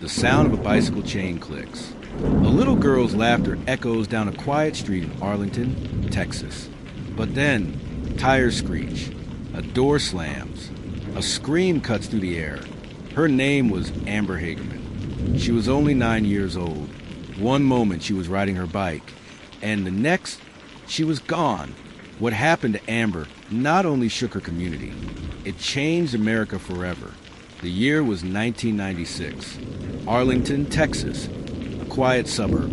The sound of a bicycle chain clicks. A little girl's laughter echoes down a quiet street in Arlington, Texas. But then, tires screech. A door slams. A scream cuts through the air. Her name was Amber Hagerman. She was only 9 years old. One moment she was riding her bike, and the next, she was gone. What happened to Amber not only shook her community, it changed America forever. The year was 1996. Arlington, Texas, a quiet suburb.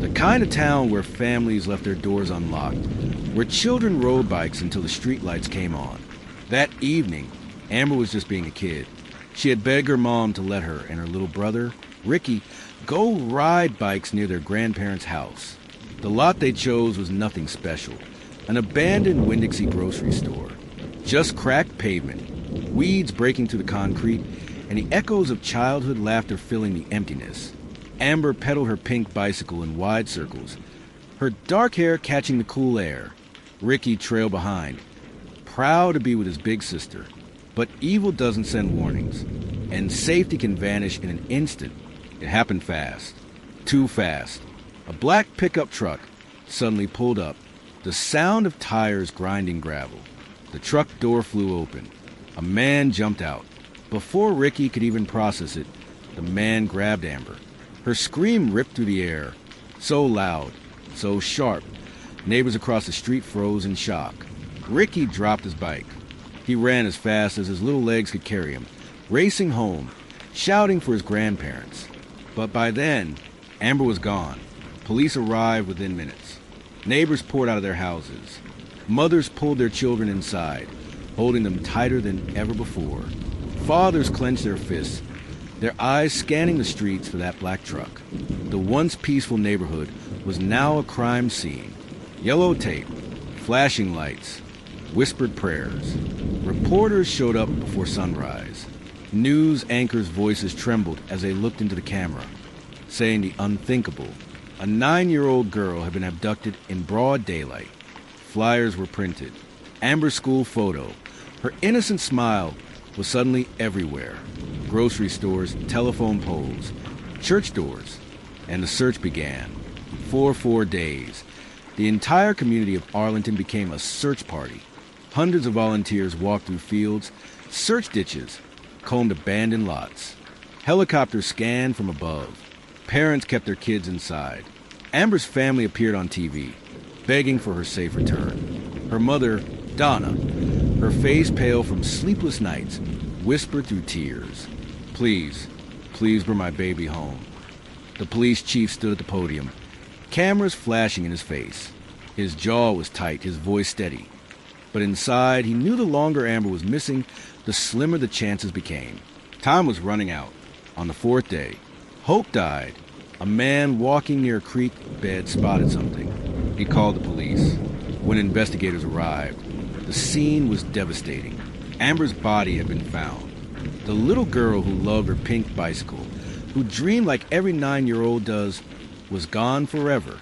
The kind of town where families left their doors unlocked, where children rode bikes until the streetlights came on. That evening, Amber was just being a kid. She had begged her mom to let her and her little brother, Ricky, go ride bikes near their grandparents' house. The lot they chose was nothing special. An abandoned Winn-Dixie grocery store. Just cracked pavement, weeds breaking through the concrete, and the echoes of childhood laughter filling the emptiness. Amber pedaled her pink bicycle in wide circles, her dark hair catching the cool air. Ricky trailed behind, proud to be with his big sister. But evil doesn't send warnings, and safety can vanish in an instant. It happened fast. Too fast. A black pickup truck suddenly pulled up, the sound of tires grinding gravel. The truck door flew open. A man jumped out. Before Ricky could even process it, the man grabbed Amber. Her scream ripped through the air, so loud, so sharp. Neighbors across the street froze in shock. Ricky dropped his bike. He ran as fast as his little legs could carry him, racing home, shouting for his grandparents. But by then, Amber was gone. Police arrived within minutes. Neighbors poured out of their houses. Mothers pulled their children inside, holding them tighter than ever before. Fathers clenched their fists, their eyes scanning the streets for that black truck. The once peaceful neighborhood was now a crime scene. Yellow tape, flashing lights, whispered prayers. Reporters showed up before sunrise. News anchors' voices trembled as they looked into the camera, saying the unthinkable. A 9-year-old girl had been abducted in broad daylight. Flyers were printed. Amber's school photo. Her innocent smile was suddenly everywhere. Grocery stores, telephone poles, church doors. And the search began. For 4 days, the entire community of Arlington became a search party. Hundreds of volunteers walked through fields, searched ditches, combed abandoned lots. Helicopters scanned from above. Parents kept their kids inside. Amber's family appeared on TV, begging for her safe return. Her mother, Donna, her face pale from sleepless nights, whispered through tears, "Please, please bring my baby home." The police chief stood at the podium, cameras flashing in his face. His jaw was tight, his voice steady. But inside, he knew the longer Amber was missing, the slimmer the chances became. Time was running out. On the 4th day, hope died. A man walking near a creek bed spotted something. He called the police. When investigators arrived, the scene was devastating. Amber's body had been found. The little girl who loved her pink bicycle, who dreamed like every 9-year-old does, was gone forever.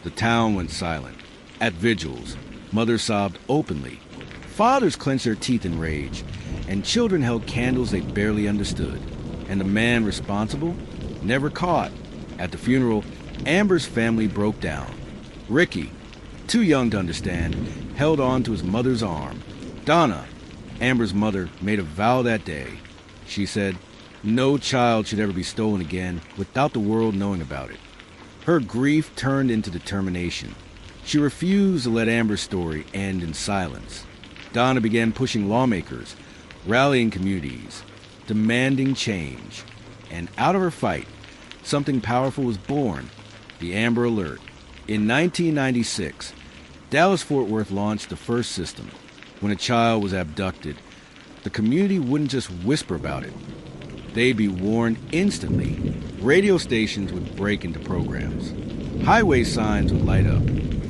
The town went silent. At vigils, mothers sobbed openly. Fathers clenched their teeth in rage, and children held candles they barely understood. And the man responsible? Never caught. At the funeral, Amber's family broke down. Ricky, too young to understand, held on to his mother's arm. Donna, Amber's mother, made a vow that day. She said, no child should ever be stolen again without the world knowing about it. Her grief turned into determination. She refused to let Amber's story end in silence. Donna began pushing lawmakers, rallying communities, demanding change. And out of her fight, something powerful was born, the Amber Alert. In 1996, Dallas-Fort Worth launched the first system. When a child was abducted, the community wouldn't just whisper about it. They'd be warned instantly. Radio stations would break into programs. Highway signs would light up.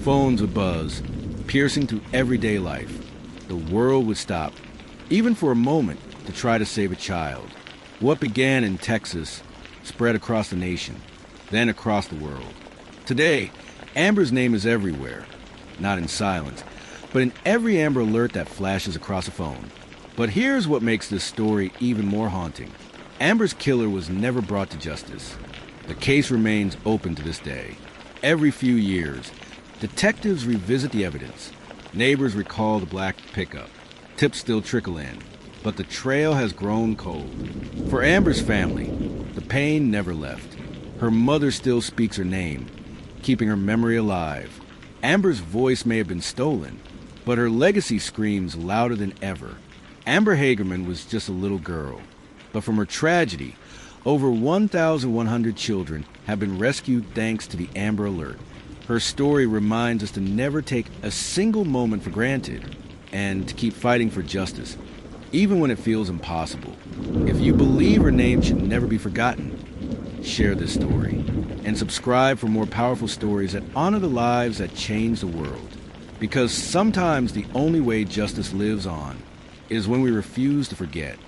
Phones would buzz, piercing through everyday life. The world would stop, even for a moment, to try to save a child. What began in Texas spread across the nation, then across the world. Today, Amber's name is everywhere, not in silence, but in every Amber Alert that flashes across a phone. But here's what makes this story even more haunting. Amber's killer was never brought to justice. The case remains open to this day. Every few years, detectives revisit the evidence. Neighbors recall the black pickup. Tips still trickle in, but the trail has grown cold. For Amber's family, the pain never left. Her mother still speaks her name, keeping her memory alive. Amber's voice may have been stolen, but her legacy screams louder than ever. Amber Hagerman was just a little girl, but from her tragedy, over 1,100 children have been rescued thanks to the Amber Alert. Her story reminds us to never take a single moment for granted and to keep fighting for justice, even when it feels impossible. If you believe her name should never be forgotten, share this story and subscribe for more powerful stories that honor the lives that change the world. Because sometimes the only way justice lives on is when we refuse to forget.